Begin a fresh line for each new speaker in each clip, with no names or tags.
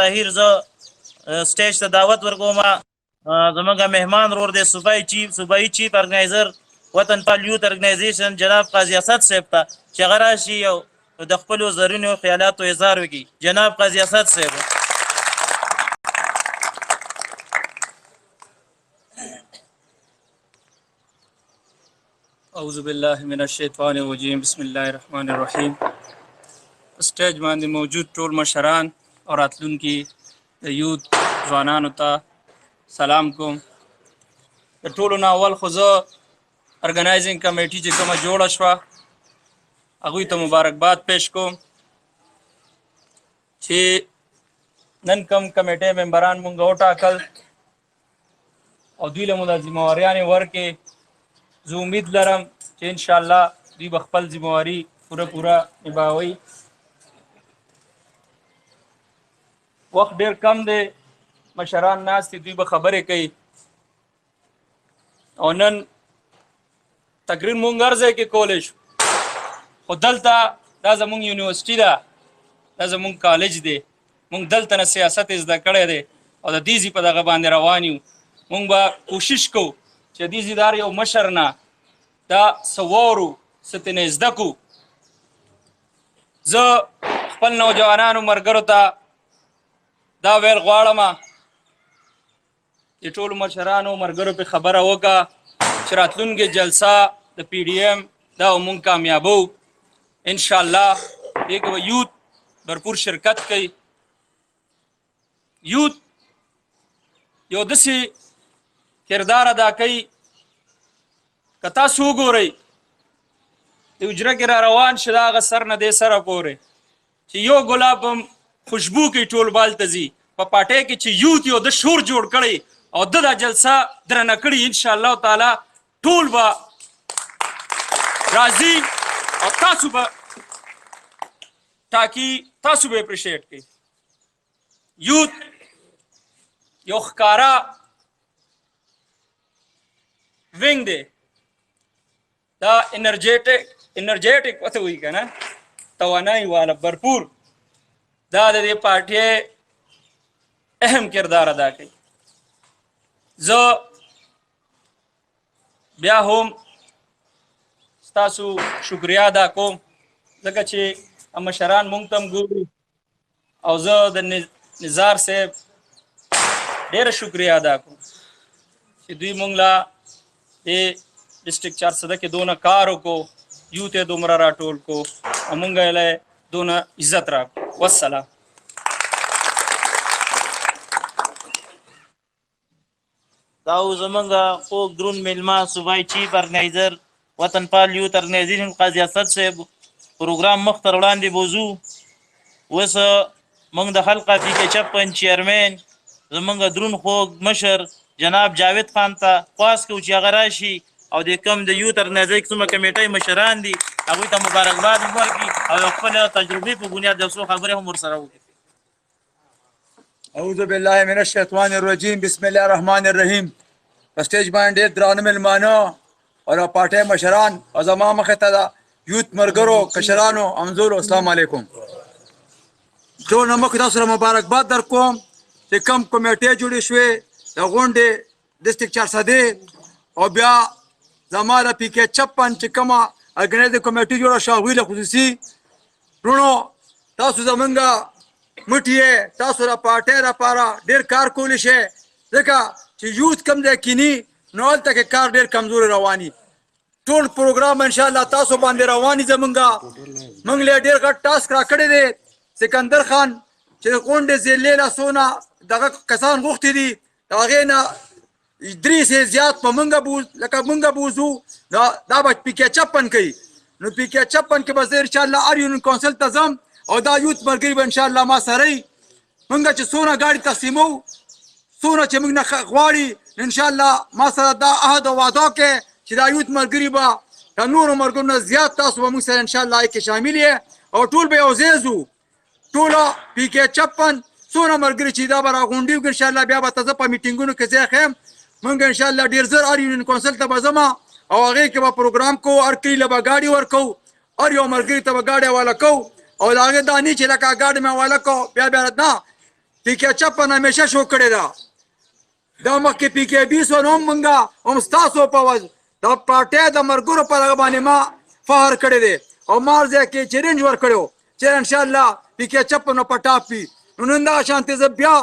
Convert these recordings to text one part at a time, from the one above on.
طاهر زه سټیج ته دعوت ورکوم. زمونږ مهمان ورور دی صوبایي چیف آرګنایزر وطن پال یوتھ آرگنائزیشن جناب قاضي اسد صاحب ته چې هغه راشي او د خپلو زرینو خیالاتو اظهار وکړي. جناب قاضي اسد صاحب.
اعوذ باللہ من الشیطان الرجیم بسم اللہ الرحمن الرحیم. سٹیج باندې موجود ټول مشران او راتلونکي د یوتھ ځوانانو ته سلام کوم. د ټولو نه اول خو زه آرګنایزنګ کمیټي چې کومه جوړه شوه هغوی ته مبارکباد پیش کوم چې نن کوم کمیټۍ ممبران مونږ وټاکل او دوی له مو د ذمهواریانې ورکې. زه امید لرم چې انشاءالله دوی به خپل ذمهواري پوره نباوي. وخت ډېر کم دی، مشران ناست دي، دوی به خبرې کوي. او نن تقریر مونږ هر ځای کې کولی شو، خو دلته دا زمونږ یونیورسټي ده، دا زمونږ کالج دی، مونږ دلته نه سیاست زده کړی دی او د دې ځي په دغه باندې روان یو. مونږ به کوشش کوو چې دې ځیدار یو مشر نه دا څه واورو، څه ترې زده کړو. زه خپل نوجوانانو ملګرو ته دا ویل غواړم چې ټولو مشرانو ملګرو پې خبره وکړه چې راتلونکې جلسه د پی ډي ایم دا مونږ کامیابو انشاءالله. دې کې به یوتھ بھرپور شرکت کوي. یوتھ یو داسې کردار ادا کوي که تاسو وګورئ د حجره کې را روان شي د هغه سر نه دې سره پورې چې یو ګلاب هم خوشبو کوي ټول بال ته ځي. په پاټۍ کې چې یوتھ یو د شور جوړ کړی او د دا جلسه درنه کړي انشاءالله تعالی ټول به راځي او تاسو به تاکي تاسو به اپریشیټ کوي. یوتھ یو ښکارا وینګ دی، دا انرجیټک وته وایي که نه، توانایي والا بھرپور، دا د دې پارټۍ اهم کردار ادا کوي. زه بیا هم ستاسو شکریا ادا کوم ځکه چې مشران مونږ ته هم ګوري او زه د نظار صاحب ډېره شکریا ادا کوم چې دوی مونږ له دې ډسټرکټ چارسدہ کې دونه کار وکړو، یوتھ یې دومره راټول کو او مونږ یې له دونه عزت راکړو. والسلام.
دا و زمونږ خوږ دروند میلمه صوبایي چیف آرګنایزر وطن پال یوتھ آرګنایزیشن قاضي اسد صاحب. پروګرام مخ ته وړاندې بوځو. اوس موږ د حلقه پی کې 56 چیرمین زمونږ دروند خوږ مشر جناب جاوید خان ته خواست کوو چې هغه راشي او د کوم د یوتھ آرګنایزنګ څومره کمیټۍ مشران دي هغوی ته مبارکباد هم ورکړي او خپل تجربې په بنیاد یو څو خبرې هم ورسره وکړي.
اعوذ باللہ من الشیطان الرجیم بسم اللہ الرحمن الرحیم. په سټیج باندې ډېر درانه مېلمانه او د پارټۍ مشران او زما مخې ته د یوتھ ملګرو کشرانو همزولو السلام علیکم. ټول نه مخکې تاسو سره مبارکباد در کوم چې کوم کمیټې جوړې شوې د غونډې ډسټرکټ چارسدې او بیا زما د پی کې 56 چې کومه ارګنایزنګ کمیټي جوړه شوه هغوی له خصوصي وروڼو تاسو زمونږ مټي یې، تاسو د پارټۍ لپاره ډېر کار کولی شئ ځکه چې یوتھ کوم ځای کیني نو هلته کې کار ډېر کمزوري رواني. ټول پروګرام انشاءالله تاسو باندې رواني. زمونږ موږ له ډېر غټ ټاسک را کړی دی. سکندر خان چې د غونډې ضلعې له څونه دغه کسان غوښتي دي د هغې نه 3 سې زیات په موږ بوځو دا به پی کې 56 کوي. نو پی کې 56 کې به زه انشاءالله هر یونین کونسل ته ځم او دا یوتھ ملګري به انشاءالله ما سره وي. موږ چې څونه ګاډي تقسیمو څونه چې موږ نه غواړي انشاءالله ما سره دا عهد او وعده وکړئ چې دا یوتھ ملګري به د نورو ملګرو نه زیات تاسو به موږ سره انشاءالله کې شامل یې او ټول به یو ځای ځو. ټوله پی کې 56 څونه ملګري چې دا به راغونډي وکړي انشاءالله بیا به ته په میټینګونو کې ځای ښیم. موږ انشاءالله ډېر زر هر یونین کونسل ته به ځم او هغې کې به پروګرام کوو، هر کلي له به ګاډي ورکوو، هر یو ملګري ته به ګاډي حواله کوو او د هغې دا نه چې لکه ګاډي مې حواله کوو بیا نه پی کې 56 همیشه شو کړې ده دا مخکې پی کې 20 نو منګه هم ستاسو په وجه دا پارټۍ د مرګورو په هغه باندې ما فخر کړی دی او ما ځای کې چیلنج ورکړی چې انشاءالله پی کې 56 په ټاپ وي نو نن دغه شانتې زه بیا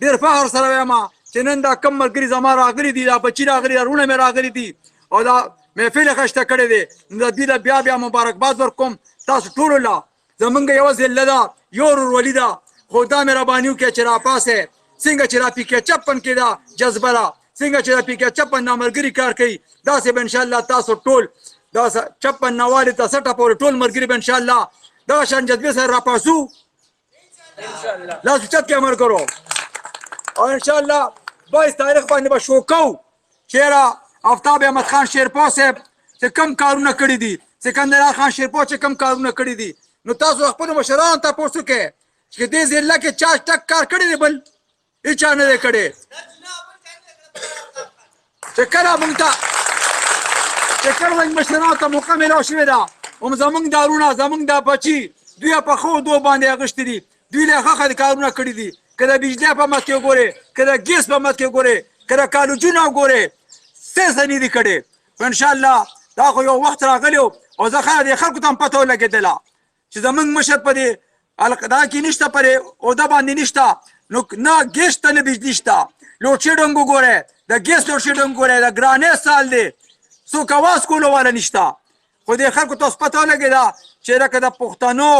ډېر فخر سره وایم چې نن دا کم ملګري زما راغلي دي دا بچي راغلي وروڼه مې راغلي دي او دا محفل یې ښایسته کړی دی نو د دوی له بیا مبارکباد ورکوم تاسو ټولو له زمونږ یوه ضلع ده یو ورورولي ده خو دا مهرباني وکړئ چې راپاسئ څنګه چې دا پی کې 56 کې دا جذبه ده څنګه چې دا پی کې 56 دا ملګري کار کوي داسې به انشاءالله تاسو ټول دا 56 نوالې ته 60 پورې ټول ملګري به انشاءالله دغه شان جذبې سره راپاسو لاس اوچت کړئ ملګرو او انشاءالله 22 تاریخ باندې به شو کوو چېرې آفتاب احمد خان شیرپو صاحب چې کم کارونه کړي دي سکندر خان شیرپو چې کم کارونه کړي دي نو تاسو خپلو مشرانو ته تپوس وکړئ چې دې ضلع کې چا ټک کار کړی دی بل هېچا نه دی کړی چې کله موږ ته مشرانو ته موقع میلاو شوې ده هم زموږ دا وروڼه زموږ دا بچي دوی یې په ښو ودو باندې اخیستي دي دوی له ښه کارونه کړي دي که د بجلۍ په مخ کې وګورئ که د ګیس په مخ کې وګورئ که د کالجونه وګورئ څه نه دي کړي په انشاءالله دا خو یو وخت راغلی او زه دې خلکو ته هم پته ولګېدله چې زموږ مشر په دې دا کې نشته پرې عهده باندې نشته نو نه ګیس شته نه بجلي شته لوډ شیډنګ وګورئ د ګیس لوډ شیډنګ وګورئ د ګرانۍ سال دی څوک اواز کولو والا نشته خو دې خلکو ته اوس پته ولګېده چې لکه د پښتنو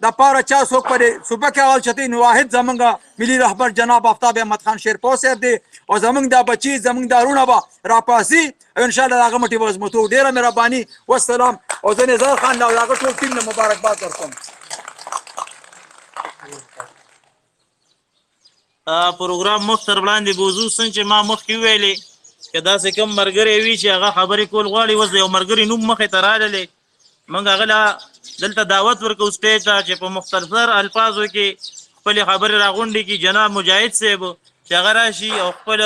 د پاره چا څوک په دې صوبه کې اول چتې نو واحد زموږ ملي رهبر جناب آفتاب احمد خان شیرپو صاحب دی او زموږ دا بچي زموږ دا وروڼه به راپاسي او انشاءالله د هغه مټې به عظمتو ډېره مهرباني والسلام او زه نظار خان له هغه ټول ټیم نه مبارکباد ورکوم
پروګرام مخ تر وړاندې بوځو څنګه چې ما مخکې وویلې که داسې کوم ملګری وي چې هغه خبرې کول غواړي اوس د یو ملګري نوم مخې ته راغلی موږ هغه له دلته دعوت ورکوو سټیج ته چې په مختصر الفاظو کې خپلې خبرې راغونډې کړي جناب مجاهد صاحب چې هغه راشي او خپل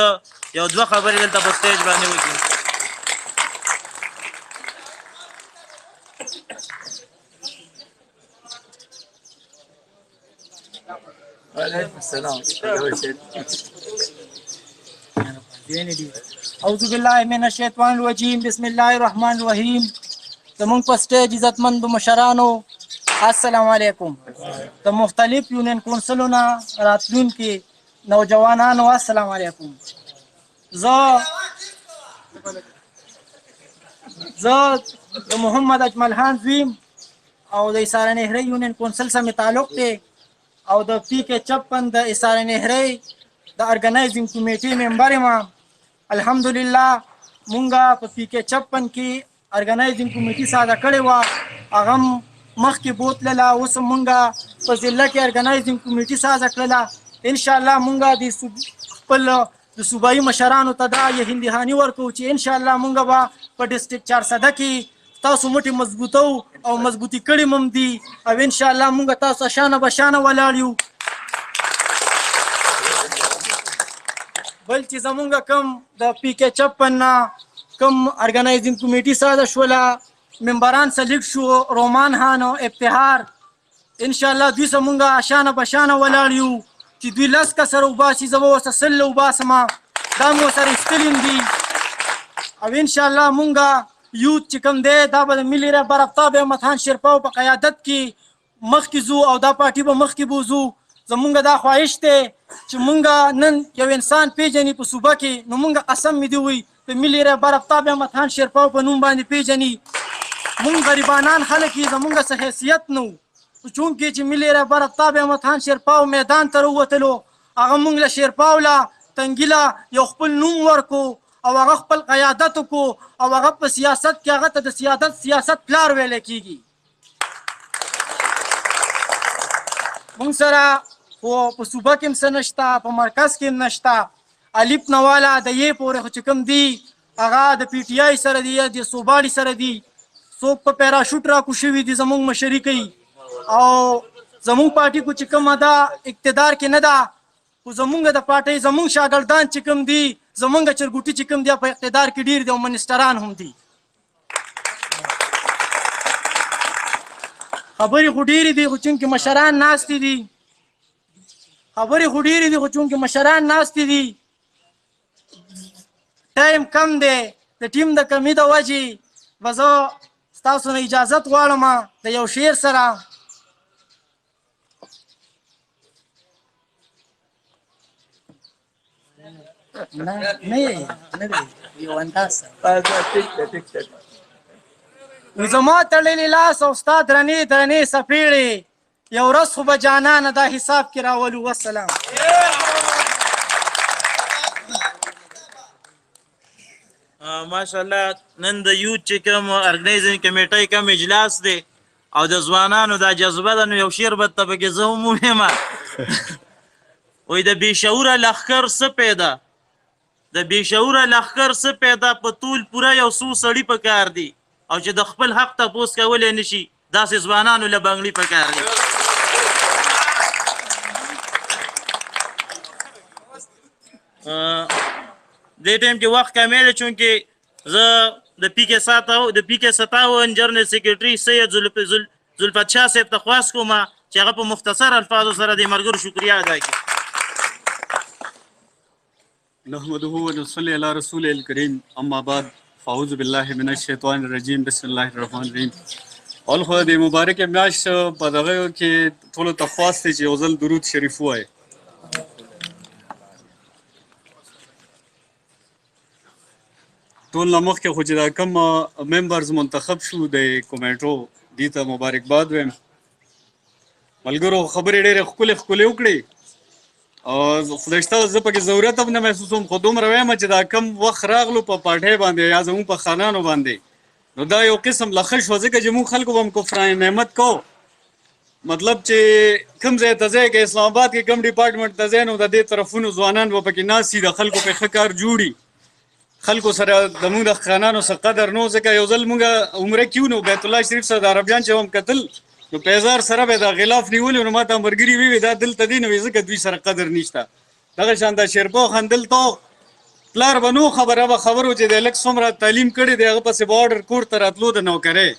یو دوه خبرې دلته په سټیج باندې وکړي
وعلیکم السلام
اعوذ باللہ من الشیطان الرجیم بسم اللہ الرحمن الرحیم زمونږ په سټیج عزتمندو مشرانو السلام علیکم د مختلف یونین کونسلونو راتلونکي نوجوانانو السلام علیکم زه د محمد اجمل خان زویم او د ایساره نهرۍ یونین کونسل سره مې تعلق دی او د پی کې 56 د ایساره نهرۍ د آرګنایزنګ کمیټې ممبر یم الحمدلله مونږه په پی کې 56 کې آرګنایزنګ کمیټي ساده کړې وه هغه مخکې بوتلله اوس مونږه په ضلع کې آرګنایزنګ کمیټي سازه کړله انشاءالله مونږه د خپل د صوبایي مشرانو ته دا یهندهاني ورکوو چې انشاءالله مونږه به په ډسټرکټ چارسدہ کې تاسو مټې مضبوطو او مضبوطي کړي مم دي او انشاءالله مونږه تاسو شانه بشانه ولاړ یو بل چې زمونږه کم د پی کې 56 نه کم آرګنایزنګ کمیټي ساده شوله ممبران سلیکټ شو رومان خان او ابتهار انشاءالله دوی سره مونږه شانه بشانه ولاړ یو چې دوی 10 کسره وباسي زه به ورسره 100 وباسم دا مو سره ایستلي دي او انشاءالله مونږه یوت چې کوم دی دا به د ملي رهبر آفتاب احمد خان شیرپو په قیادت کې مخکې ځو او دا پارټي به مخکې بوځو زمونږ دا خواهش دی چې مونږه نن یو انسان پیژني په صوبه کې نو مونږه قسم مې دی وی په ملي رهبر آفتاب احمد خان شیرپو په نوم باندې پیژني مونږ غریبانان خلک یې زمونږ څه حیثیت نه و چونکې چې ملي رهبر آفتاب احمد خان شیرپو میدان ته راووتلو هغه مونږ له شیرپو له تنګي له یو خپل نوم ورکو او هغه خپل قیادت وکړو او هغه په سیاست کې هغه ته د سیاست پلار ویلی کېږي مونږ سره خو په صوبه کې هم څه نشته په مرکز کې هم نشته الف نواله د یې پورې خو چې کوم دي هغه د پی ټي آی سره دي یا د صوباړي سره دي څوک په پیراشوټ راکو شوي دي زمونږ مشري کوي او زمونږ پارټي کو چې کومه ده اقتدار کې نه ده خو زمونږ د پارټۍ زمونږ شاګردان چې کوم دي زمونږ چرګوټي چې کوم دي په اقتدار کې ډېر دي او منسټران هم دي خبرې خو ډېرې دي خو چونکې مشران ناستې دي خبرې خو ډېرې دي خو چونکې مشران ناستې دي ټایم کم دی د ټیم د کمي د وجې به زه ستاسو نه اجازت غواړم د یو شعر سره زما تړلې لاس او ستا درنې درنې څپېړې یو ورځ خو به جانانه دا حساب کې راولو والسلام.
ماشاءالله نن د یوت چې کوم آرګنایزینګ کمیټۍ کوم اجلاس دی او د ځوانانو دا جذبه ده نو یو شعر به ته پکې زه هم ووایم وایي د بېشعوره لښکر څه پیدا د بېشعوره لښکر څه پیدا په طول پوره یو څو سړي پکار دي او چې د خپل حق تپوس کولی نه شي داسې ځوانانو له بنګړي پکار دي. دې ټایم کې وخت کمی دی چونکې زه د پی کې 57 جنرال سیکرټري سید زلفت شاه صاحب ته خواست کوم چې هغه په مختصر الفاظو سره د ملګرو شکریه ادا کړي.
نحمده ونصلي على رسوله الكريم اما بعد فاعوذ بالله من الشیطان الرجیم بسم الله الرحمن الرحیم. اول خو د مبارک میاشت په دغه کې ټولو ته خواست دی چې یو ځل درود شریف ووایي. ټول نه مخکې خو چې دا کوم ممبرز منتخب شو د کمیټو دې ته مبارکباد وایم. ملګرو خبرې ډېرې ښکلې ښکلې وکړې او خدای شته زه پکې ضرورت هم نه محسوسوم خو دومره وایم چې دا کم وخت راغلو په پاټۍ باندې یا زموږ په خانانو باندې نو دا یو قسم لښه شوه ځکه چې موږ خلکو به هم کفران نعمت کو مطلب چې کوم ځای ته ځای که اسلام آباد کې کوم ډپارټمنټ ته ځای نو د دې طرفونو ځوانان به پکې ناست وي د خلکو په ښه کار جوړي خلکو سره زموږ د خانانو څه قدر نو ځکه یو ځل موږ عمره کیو نو بیت الله شریف سره د عربیان چې هم کتل نو پیزار سره به دا غلاف نیولي نو ما ته ملګري وویل دا دلته دي نو ځکه دوی سره قدر نشته دغه شان د شیرپو خندل تو پلار به نو خبره به خبرو چې د لږ څومره تعلیم کړی دی هغه پسې به آرډر کور ته راتلو د نوکرۍ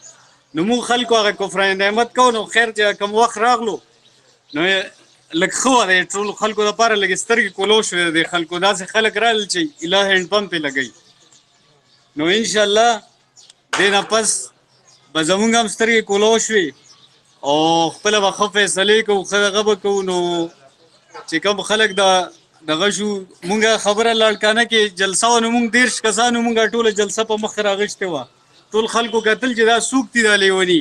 نو موږ خلکو هغه کفران نعمت کو نو خیر چې کوم وخت راغلو نو لږ ښه وه د ټولو خلکو دپاره لږ سترګې کولو شوې د خلکو داسې خلک رال چې اله هینډ پمپ یې لګوي نو انشاءالله دې نه پس به زمونږ هم سترګې کولو شوې او خپله به ښه فیصلې کوو ښه دغه به کوو نو چې کوم خلک دغه شو مونږ خبره لاړکانه کې جلسه وه نو مونږ 30 کسانو مونږ ټوله جلسه په مخ راغشتې وه ټول خلکو کتل چې دا څوک دي دا لیوني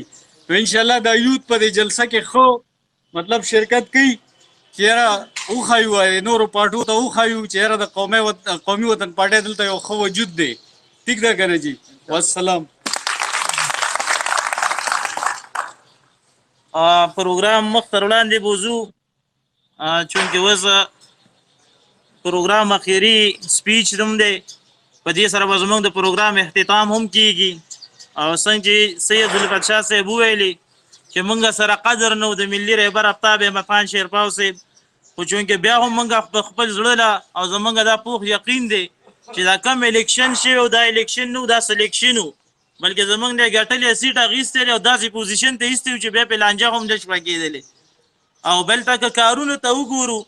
نو انشاءالله دا یوت په دې جلسه کې ښه مطلب شرکت کوي چې یاره وښایو نورو پارټو ته وښایو چې یاره د قومي وطن پارټۍ دلته یو ښه وجود دی ټیک ده که نه جي والسلام.
پروګرام مخ تر وړاندې بوځو چونکې اوس پروګرام اخیري سپیچ هم دی په دې سره به زموږ د پروګرام اختتام هم کیږي او څنګه چې سید زلفت شاه صاحب وویلي چې موږ سره قدر نه و د ملي رهبر آفتاب احمدخان شیرپاو صاحب خو چونکې بیا هم موږ په خپل زړه له او زموږ دا پوخ یقین دی چې دا کم الیکشن شوی او دا الیکشن نه و دا سلیکشن و بلکې زموږ نه ګټلې سیټ اخیستی دی او داسې پوزیشن ته ایستی و چې بیا پې لانجه هم نه شوه کېدلې او بل ته که کارونو ته وګورو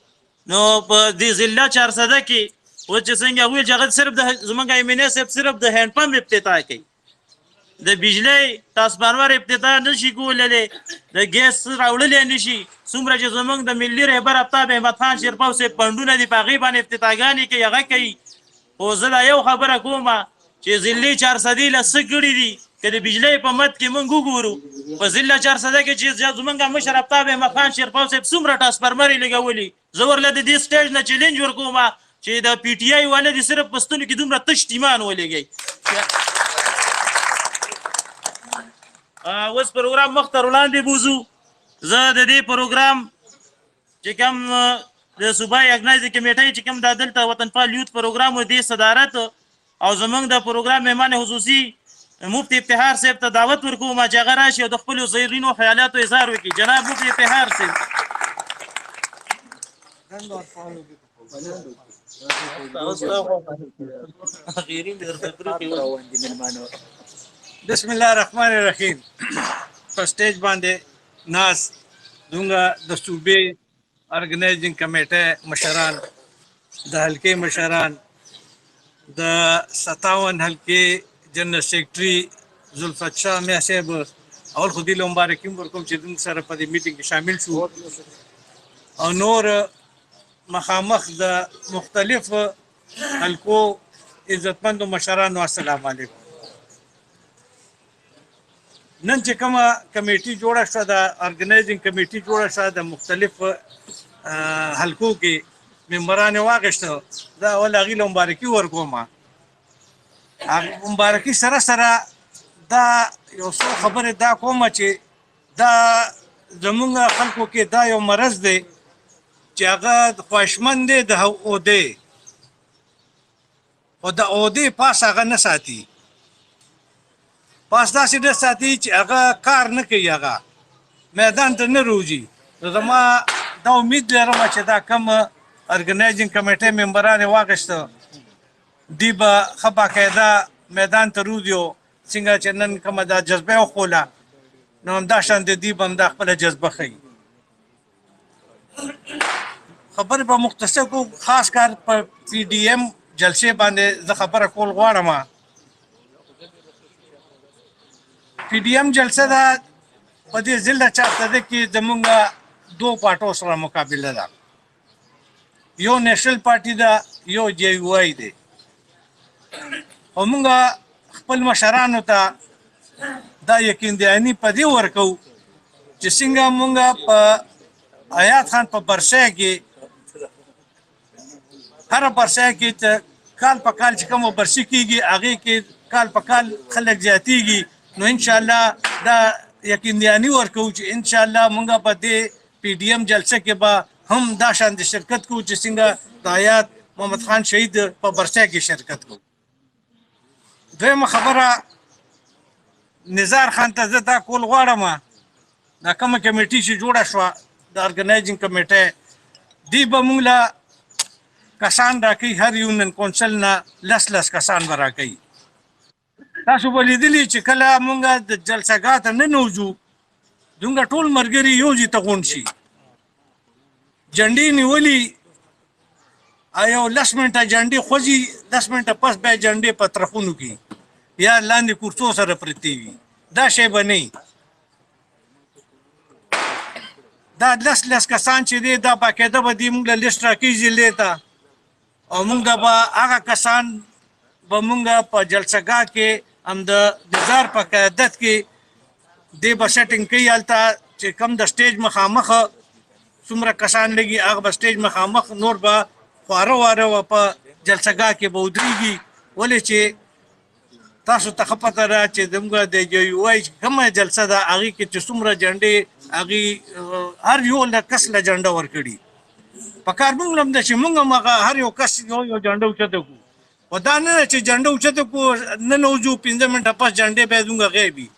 نو په دې ضلع چارسده کې اوس چې څنګه ویل چې هغه صرف د زموږ ایمنې صاحب صرف د هینډ پمپ افتتاح کوي د بجلی تاسبانور افتتاح نه شي کولی د ګیس راوړلی نه شي څومره چې زموږ د ملي رهبر آفتاب احمدخان شیرپاو صاحب فنډونه دي په هغې باندې افتتاحګانې کوي هغه کوي خو زه دا یو خبره کوم چې ضلع چارسدې له څه کړي دي که د بجلی په مد کې موږ وګورو په ضلع چارسده کې چې زموږ مشر آفتاب احمدخان شیرپاو صاحب څومره ټرانسفارمر یې لګولي زه ورله د دې سټیج نه چیلنج ورکوم چې د پی ټي آی والا دي صرف په ستونو کې دومره تش ایمان ولګئ. اوس پروګرام مخ ته وړاندې بوځو زه د دې پروګرام چې کوم د صوبایي آرګنایزینګ کمیټۍ چې کوم دا دلته وطنپال یوت پروګرام و دې صدارت او زموږ د پروګرام مهمان خصوصي مفتی افتخار صاحب ته دعوت ورکوم چې هغه راشي او د خپلو زیرینو خیالاتو اظهار وکړي. جناب مفتی افتخار صاحب.
بسم الله الرحمن الرحیم. په سټیج باندې ناس دونګه د صوبې آرگنائزنگ کمیټه مشران، د حلقې مشران، د 57 حلقې جنرال سیکرټري زلفت شاه میا صاحب، اول خو دې له مبارکي ورکوم چې زموږ سره په دې میټینګ کې شامل شو، او نور مخامخ د مختلفو حلقو عزتمندو مشرانو السلام علیکم. نن چې کومه کمیټي جوړه شوه، د آرګنایزنګ کمیټي جوړه شوه، د مختلفو حلقو کې ممبران یې واخیسته، دا اول هغوی له مبارکي ورکوم. مبارکي سره سره دا یو څو خبرې دا کومه چې دا زمونږ خلکو کې دا یو مرض دی چې هغه خواهشمند دی د عهدې، خو د عهدې پاس هغه نه ساتي، پاس داسې نه ساتي چې هغه کار نه کوي، هغه میدان ته نه روځي. نو زما دا امید لرم چې دا کم ارګنایزنګ کمیټې ممبران یې واخیسته، دوی به ښه باقاعده میدان ته روځي، څنګه چې نن کومه دا جذبه یې وښوله، نو همدا شان د دوی به همدا خپله جذبه ښیي. خبرې به مختصر کو، خاص کار په پی ډي ایم جلسې باندې زه خبره کول غواړم. پی ډي ایم جلسه ده په دې ضلع چارسدہ کې زمونږ دو پارټو سره مقابله ده، یو نیشنل پارټي ده، یو جے یو آی دی. خو مونږ خپل مشرانو ته دا یقین دهاني په دې ورکوو چې څنګه مونږ په حیات خان په برسای کې هر برسای کې چې کال په کال چې کومه برسي کېږي هغې کې کال په کال خلک زیاتېږي، نو انشاءالله دا یقین دهاني ورکوو چې انشاءالله مونږ په دې پی ډي ایم جلسه کې به هم دا شان د شرکت کوو چې څنګه د حیات محمد خان شهید په برسای کې شرکت کوو. دویمه خبره، نزار خان ته زه دا کول غواړم، دا کومه کمیټي چې جوړه شوه د ارګنایزنګ کمیټه، دوی به موږ له کسان راکوي، هر یونین کونسل نه 10 کسان به راکوي. تاسو به لیدلي چې کله موږ د جلسهګاه ته ننوځو، زموږ ټول ملګري یو ځای ته غونډ شي، جنډې نیولي، یو 10 منټه جنډې خوځي، 10 منټه پس بیا جنډې په ترخونو کې یا لاندې کورسو سره پرتې وي. دا شی به نه، دا 10 کسان چې دی دا باقاعده به دې موږ له لیسټ راکوي ضلعې ته، او موږ به هغه کسان به موږ په جلسهګاه کې هم د نظار په قیادت کې دی به سیټینګ کوي، هلته چې کم د سټیج مخامخ څومره کسان لګي هغه به سټیج مخامخ، نور به خواره واره په جلسهګاه کې به ودرېږي. ولې چې تاسو ته ښه پته ده چې زموږ د جے یو آی کومه جلسه ده، هغې کې چې څومره جنډې هغې هر یو له کس له جنډه ورکړي. په کار موږ هم ده چې موږ هم هغه هر یو کس یو جنډه اوچته کړو، خو دا نه ده چې جنډه اوچته کړو ننوځو 15 منټه پس جنډې بیا زموږ هغې وي.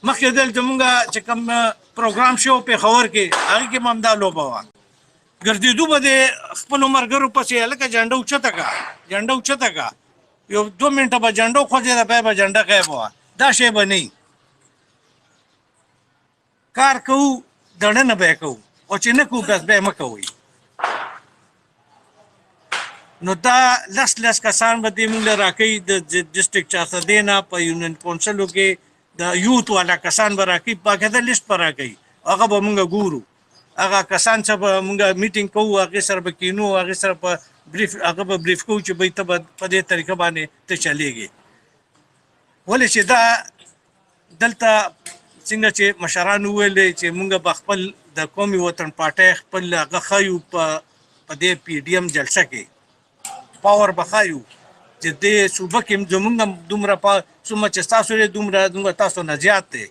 مخکې دلته موږ چې کوم پروګرام شو پېښور کې، هغې کې به همدا لوبه وه، ګرځېدو به د خپلو ملګرو پسې هلکه جنډه اوچته کړه، جنډه اوچته کړه، یو 2 منټه به جنډه وخوځېده، بیا به جنډه غیبه وه. دا شی به نه، کار کوو دړنه به یې کوو، او چې نه کوو بس بیا یې مه کوئ. نو دا 10 کسان به دې موږ له راکوي د ډسټرکټ چارسدې نه، په یونین کونسلو کې د یوث والا کسان به راکوي، باقاعده لیسټ به راکوي، هغه به موږ ګورو، هغه کسان چې به موږ میټینګ کوو هغې سره به کینو، هغې سره په بریف هغه به بریف کوو چې بهی ته به په دې طریقه باندې ته چلېږي. ولې چې دا دلته څنګه چې مشران وویل چې موږ به خپل د قومي وطن پارټۍ خپل هغه ښیو په دې پی ډي ایم جلسه کې، پاور به ښیو چې دې صوبه کې زموږ هم دومره څومره چې ستاسو دی دومره تاسو نه زیات دی،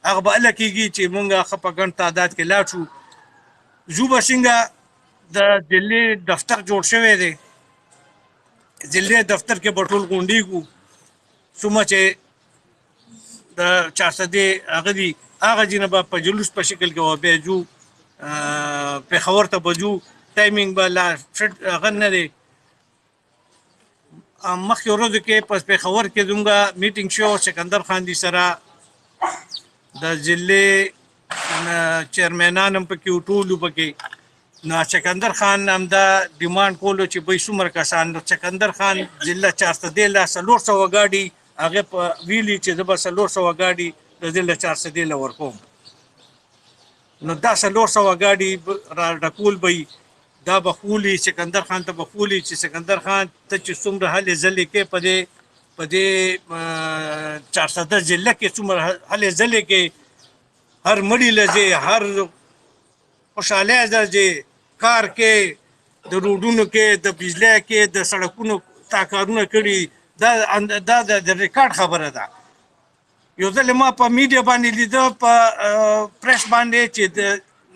هغه به هله کېږي چې موږ ښه په ګڼ تعداد کې لاړ شو. زو به څنګه د ضلعې دفتر جوړ شوی دی، ضلعې دفتر کې به ټول غونډېږو، څومره چې د چارسدې هغه دي هغه ځینې به په جلوس په شکل کې به بیا ځو، پېښور ته به ځو، ټایمینګ به لا فټ هغه نه دی. مخکې ورځو کې په پېښور کې زموږ میټینګ شو سکندر خاندي سره، د ضلعې چیرمنان هم پکې وو، ټول پکې، نو سکندر خان همدا ډیمانډ کولو چې به څومره کسان نو سکندر خان ضلع چارسدې له 400 ګاډي هغه په ویلي چې زه به 400 ګاډي د ضلع چارسدې له ورکوم نو دا 400 ګاډي را ډکول به دا بخولي سکندر خان ته بخولي چې سکندر خان ته چې څومره هلې ځلې کې په دې چارسده ضلع کې څومره هلې ځلې کې هر مړي لځې هر خوشحاله درځې کار کې د روډونو کې د بجلی کې د سړکونو تا کارونه کړي دا د ریکارډ خبره ده یو ځل ما په میډیا باندې لیده په پریس باندې چې د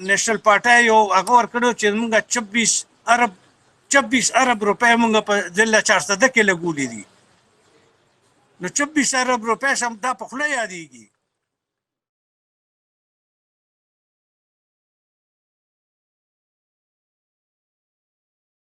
نیشنل پارټۍ یو هغه ورکړو چې موږ 26 ارب روپۍ موږ په ضلع چارسده کې لګولي دي نو 26 ارب روپۍ سم دا په خوله یادېږي